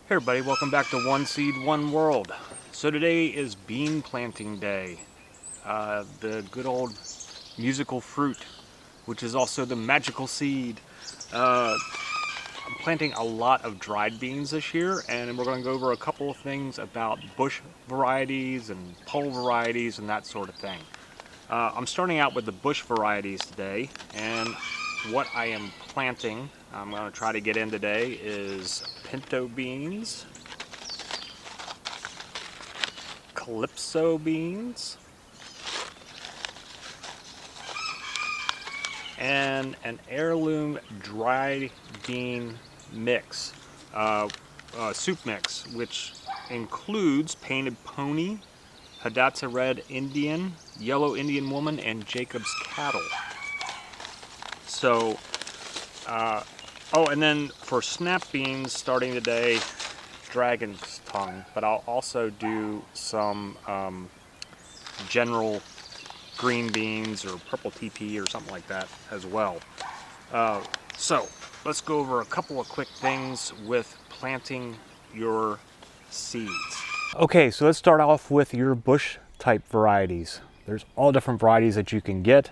Hey everybody, welcome back to One Seed, One World. So today is bean planting day. The good old musical fruit, which is also the magical seed. I'm planting a lot of dried beans this year, and we're going to go over a couple of things about bush varieties and pole varieties and that sort of thing. I'm starting out with the bush varieties today, and what I am planting, I'm going to try to get in today, is pinto beans, Calypso beans, and an heirloom dried bean mix, soup mix, which includes painted pony, Hidatsa red Indian, yellow Indian woman, and Jacob's cattle. So, oh, and then for snap beans starting today, dragon's tongue, but I'll also do some general green beans or purple TP or something like that as well. So let's go over a couple of quick things with planting your seeds. Okay, so let's start off with your bush type varieties. There's all different varieties that you can get.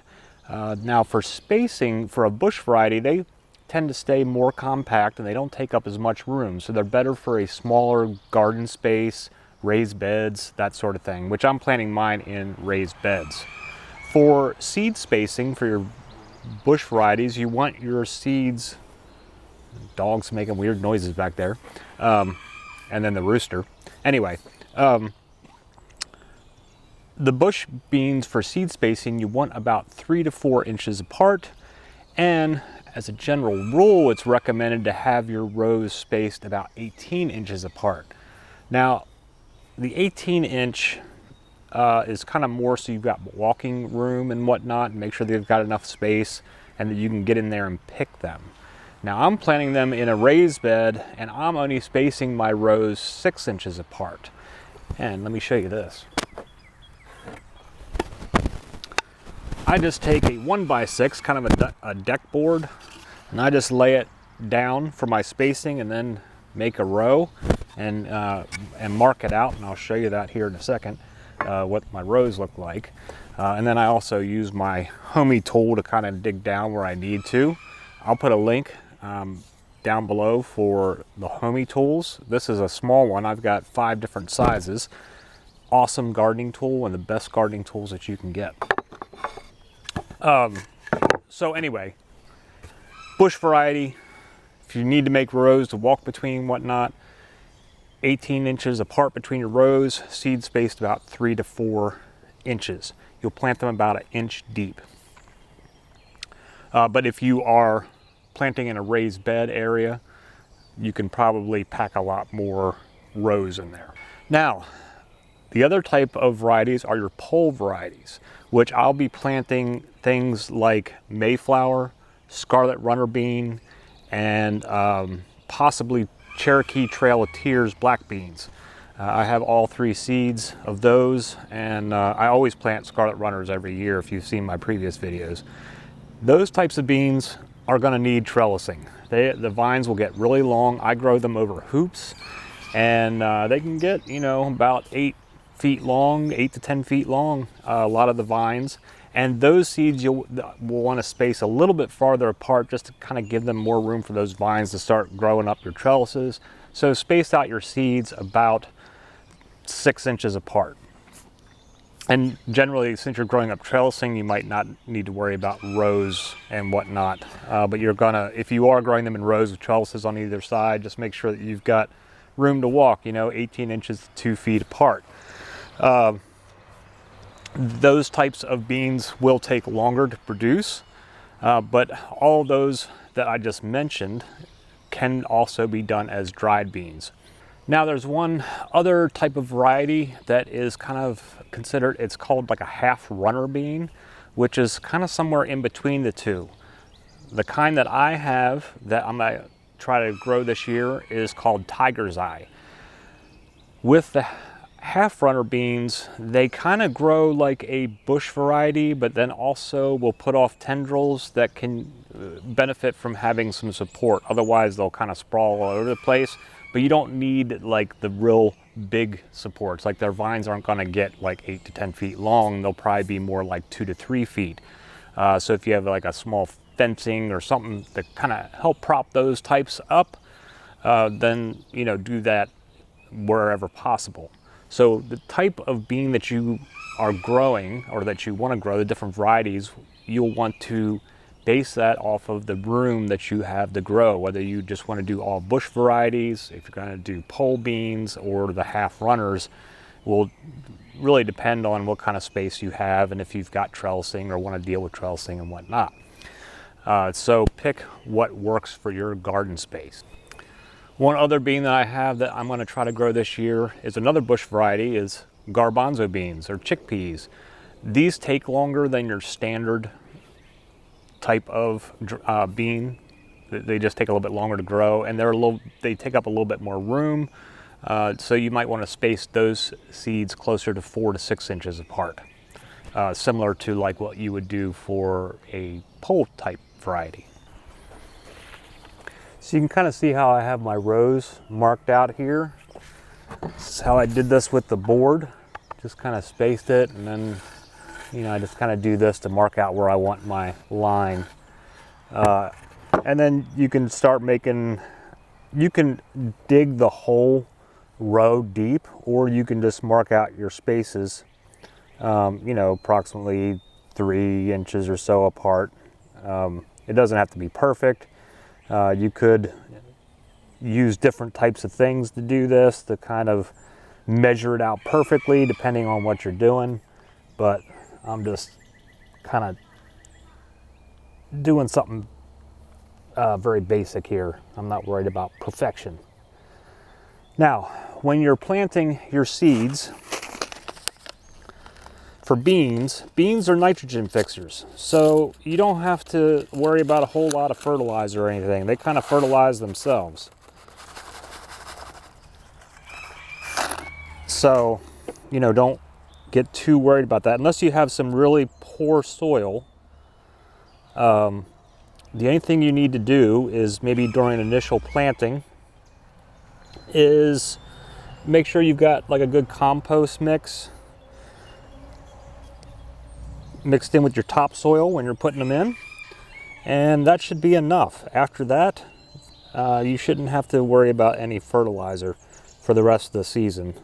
Now for spacing, for a bush variety, they tend to stay more compact and they don't take up as much room. So they're better for a smaller garden space, raised beds, that sort of thing, which I'm planting mine in raised beds. For seed spacing, for your bush varieties, you want your seeds, dogs making weird noises back there, and then the rooster. Anyway, the bush beans for seed spacing, you want about 3 to 4 inches apart, and as a general rule, it's recommended to have your rows spaced about 18 inches apart. Now, the 18-inch is kind of more so you've got walking room and whatnot, and make sure they've got enough space and that you can get in there and pick them. Now, I'm planting them in a raised bed, and I'm only spacing my rows 6 inches apart. And let me show you this. I just take a 1x6, kind of a deck board, and I just lay it down for my spacing and then make a row and mark it out, and I'll show you that here in a second, what my rows look like. And then I also use my homey tool to kind of dig down where I need to. I'll put a link down below for the homey tools. This is a small one. I've got 5 different sizes. Awesome gardening tool, one of the best gardening tools that you can get. So anyway, bush variety, if you need to make rows to walk between whatnot, 18 inches apart between your rows, seed spaced about 3 to 4 inches. You'll plant them about 1 inch deep. But if you are planting in a raised bed area, you can probably pack a lot more rows in there. Now, the other type of varieties are your pole varieties, which I'll be planting things like Mayflower, Scarlet Runner Bean, and possibly Cherokee Trail of Tears black beans. I have all 3 seeds of those, and I always plant Scarlet Runners every year if you've seen my previous videos. Those types of beans are going to need trellising. The vines will get really long. I grow them over hoops, and they can get, you know, about 8 feet long, 8 to 10 feet long, a lot of the vines. And those seeds will want to space a little bit farther apart just to kind of give them more room for those vines to start growing up your trellises. So space out your seeds about 6 inches apart. And generally, since you're growing up trellising, you might not need to worry about rows and whatnot. But you're gonna, if you are growing them in rows with trellises on either side, just make sure that you've got room to walk, you know, 18 inches to 2 feet apart. Those types of beans will take longer to produce, but all those that I just mentioned can also be done as dried beans. Now there's one other type of variety that is kind of considered, it's called like a half runner bean, which is kind of somewhere in between the two. The kind that I have that I'm gonna try to grow this year is called Tiger's Eye. With the half runner beans, they kind of grow like a bush variety, but then also will put off tendrils that can benefit from having some support. Otherwise they'll kind of sprawl all over the place. but you don't need like the real big supports. Like their vines aren't going to get like 8 to 10 feet long. They'll probably be more like 2 to 3 feet. So if you have like a small fencing or something to kind of help prop those types up, then do that wherever possible. So the type of bean that you are growing or that you want to grow, the different varieties, you'll want to base that off of the room that you have to grow, whether you just want to do all bush varieties, if you're going to do pole beans or the half runners, will really depend on what kind of space you have and if you've got trellising or want to deal with trellising and whatnot. So pick what works for your garden space. One other bean that I have that I'm going to try to grow this year is another bush variety, is Garbanzo beans or chickpeas. These take longer than your standard type of bean. They just take a little bit longer to grow, and they take up a little bit more room. So you might want to space those seeds closer to 4 to 6 inches apart, similar to like what you would do for a pole type variety. So you can kind of see how I have my rows marked out here. This is how I did this with the board. Just kind of spaced it, and then I just kind of do this to mark out where I want my line. And then you can start you can dig the whole row deep, or you can just mark out your spaces, approximately 3 inches or so apart. It doesn't have to be perfect. You could use different types of things to do this, to kind of measure it out perfectly depending on what you're doing. But I'm just kind of doing something very basic here. I'm not worried about perfection. Now, when you're planting your seeds for beans are nitrogen fixers. So you don't have to worry about a whole lot of fertilizer or anything. They kind of fertilize themselves. So, don't get too worried about that. Unless you have some really poor soil, the only thing you need to do is maybe during initial planting is make sure you've got like a good compost mix mixed in with your topsoil when you're putting them in, and that should be enough. After that, you shouldn't have to worry about any fertilizer for the rest of the season,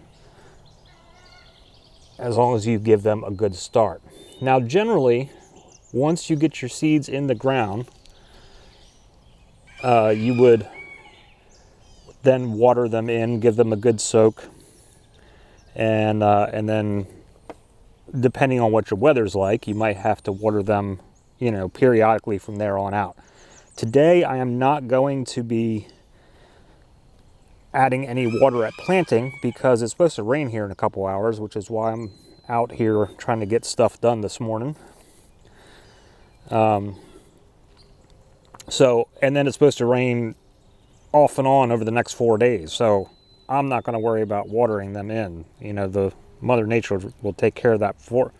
as long as you give them a good start. Now, generally, once you get your seeds in the ground, you would then water them in, give them a good soak, and then depending on what your weather's like, you might have to water them, periodically from there on out. Today, I am not going to be adding any water at planting because it's supposed to rain here in a couple hours, which is why I'm out here trying to get stuff done this morning. And then it's supposed to rain off and on over the next 4 days. So I'm not going to worry about watering them in. The Mother Nature will take care of that for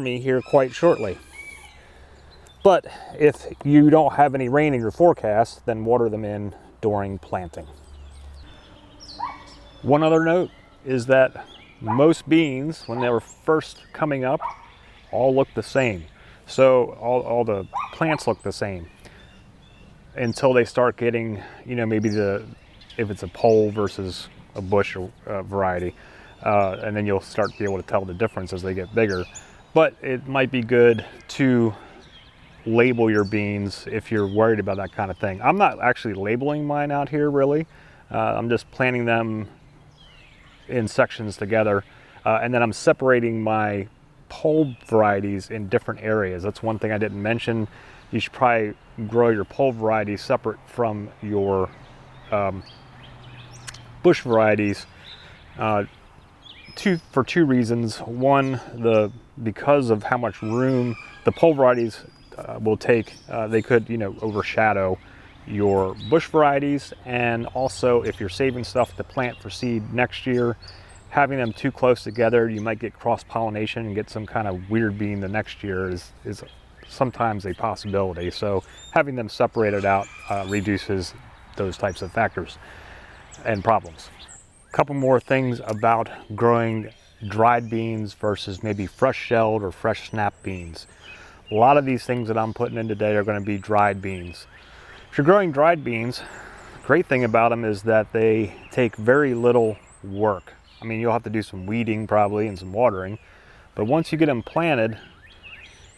me here quite shortly. But if you don't have any rain in your forecast, then water them in during planting. One other note is that most beans, when they were first coming up, all look the same. So all the plants look the same until they start getting, maybe if it's a pole versus a bush variety. And then you'll start to be able to tell the difference as they get bigger. But it might be good to label your beans if you're worried about that kind of thing. I'm not actually labeling mine out here, really. I'm just planting them in sections together. And then I'm separating my pole varieties in different areas. That's one thing I didn't mention. You should probably grow your pole varieties separate from your bush varieties. For two reasons. One, because of how much room the pole varieties will take, they could overshadow your bush varieties. And also, if you're saving stuff to plant for seed next year, having them too close together, you might get cross-pollination and get some kind of weird bean the next year is sometimes a possibility. So having them separated out reduces those types of factors. and problems. A couple more things about growing dried beans versus maybe fresh shelled or fresh snap beans. A lot of these things that I'm putting in today are going to be dried beans. If you're growing dried beans, the great thing about them is that they take very little work. I mean, you'll have to do some weeding probably and some watering, but once you get them planted,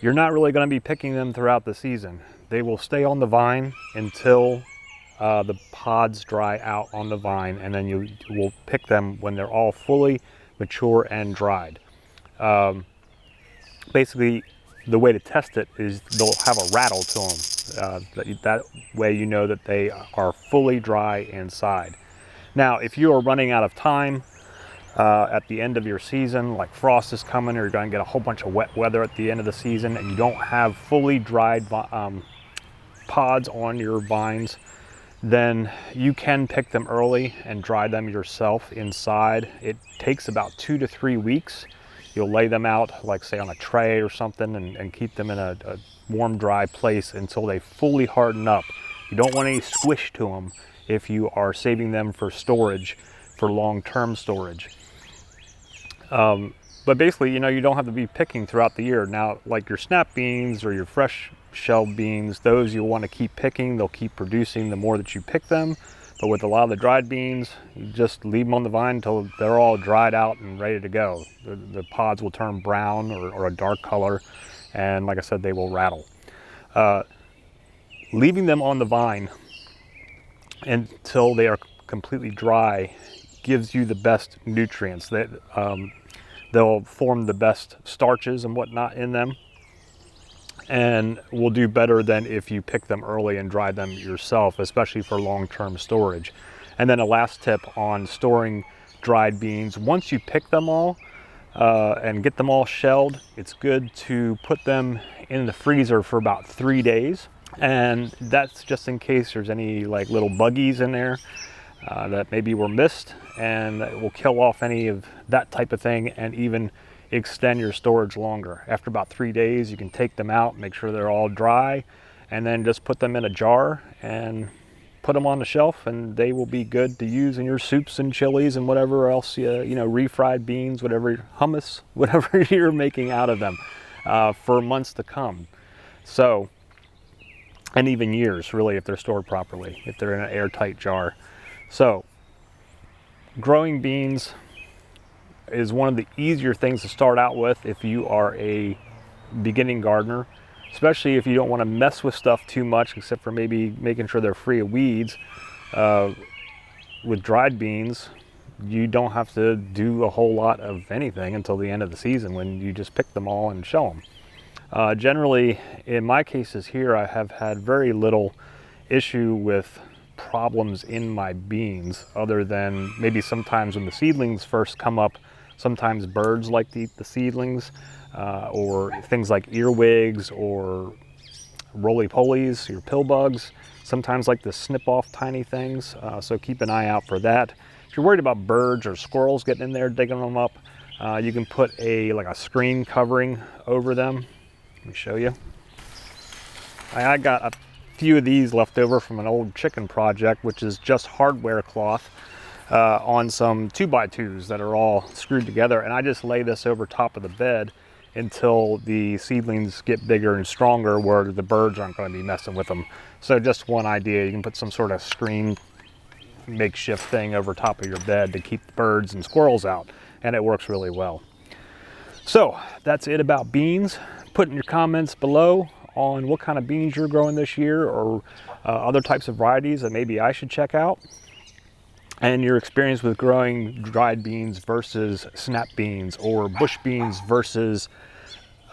you're not really going to be picking them throughout the season. They will stay on the vine until the pods dry out on the vine, and then you will pick them when they're all fully mature and dried. Basically, the way to test it is they'll have a rattle to them. That way you know that they are fully dry inside. Now, if you are running out of time at the end of your season, like frost is coming, or you're going to get a whole bunch of wet weather at the end of the season, and you don't have fully dried pods on your vines, then you can pick them early and dry them yourself inside. It takes about 2 to 3 weeks. You'll lay them out, like say on a tray or something, and keep them in a warm, dry place until they fully harden up. You don't want any squish to them if you are saving them for storage, for long-term storage. But basically, you know, you don't have to be picking throughout the year. Now, like your snap beans or your fresh shelled beans, those you'll want to keep picking. They'll keep producing the more that you pick them. But with a lot of the dried beans, you just leave them on the vine until they're all dried out and ready to go. The pods will turn brown or a dark color, and like I said, they will rattle. Leaving them on the vine until they are completely dry gives you the best nutrients. They'll form the best starches and whatnot in them, and will do better than if you pick them early and dry them yourself, especially for long-term storage. And then a last tip on storing dried beans: once you pick them all and get them all shelled, it's good to put them in the freezer for about 3 days. And that's just in case there's any like little buggies in there that maybe were missed, and it will kill off any of that type of thing and even extend your storage longer. After about 3 days, you can take them out, make sure they're all dry, and then just put them in a jar and put them on the shelf, and they will be good to use in your soups and chilies and whatever else, you know, refried beans, whatever, hummus, whatever you're making out of them for months to come. So, and even years, really, if they're stored properly, if they're in an airtight jar. So, growing beans is one of the easier things to start out with if you are a beginning gardener, especially if you don't want to mess with stuff too much, except for maybe making sure they're free of weeds. With dried beans, you don't have to do a whole lot of anything until the end of the season, when you just pick them all and shell them. Generally, in my cases here, I have had very little issue with problems in my beans, other than maybe sometimes when the seedlings first come up, sometimes birds like to eat the seedlings, or things like earwigs or roly-polies, your pill bugs, sometimes like to snip off tiny things, so keep an eye out for that. If you're worried about birds or squirrels getting in there digging them up, you can put like a screen covering over them. Let me show you. I got a few of these left over from an old chicken project, which is just hardware cloth on some 2x2s that are all screwed together, and I just lay this over top of the bed until the seedlings get bigger and stronger, where the birds aren't going to be messing with them. So just one idea: you can put some sort of screen makeshift thing over top of your bed to keep the birds and squirrels out, and it works really well. So that's it about beans. Put in your comments below on what kind of beans you're growing this year, or other types of varieties that maybe I should check out, and your experience with growing dried beans versus snap beans, or bush beans versus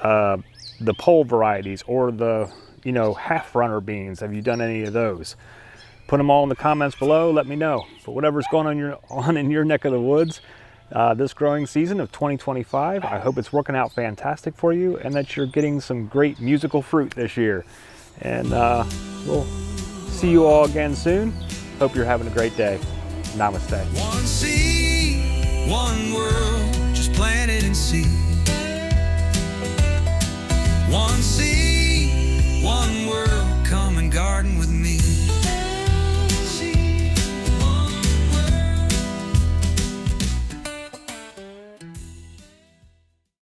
the pole varieties, or the, you know, half runner beans. Have you done any of those? Put them all in the comments below. Let me know. But whatever's going on in your neck of the woods this growing season of 2025, I hope it's working out fantastic for you, and that you're getting some great musical fruit this year. And we'll see you all again soon. Hope you're having a great day. Namaste. One seed, one world, just plant it and see. One seed.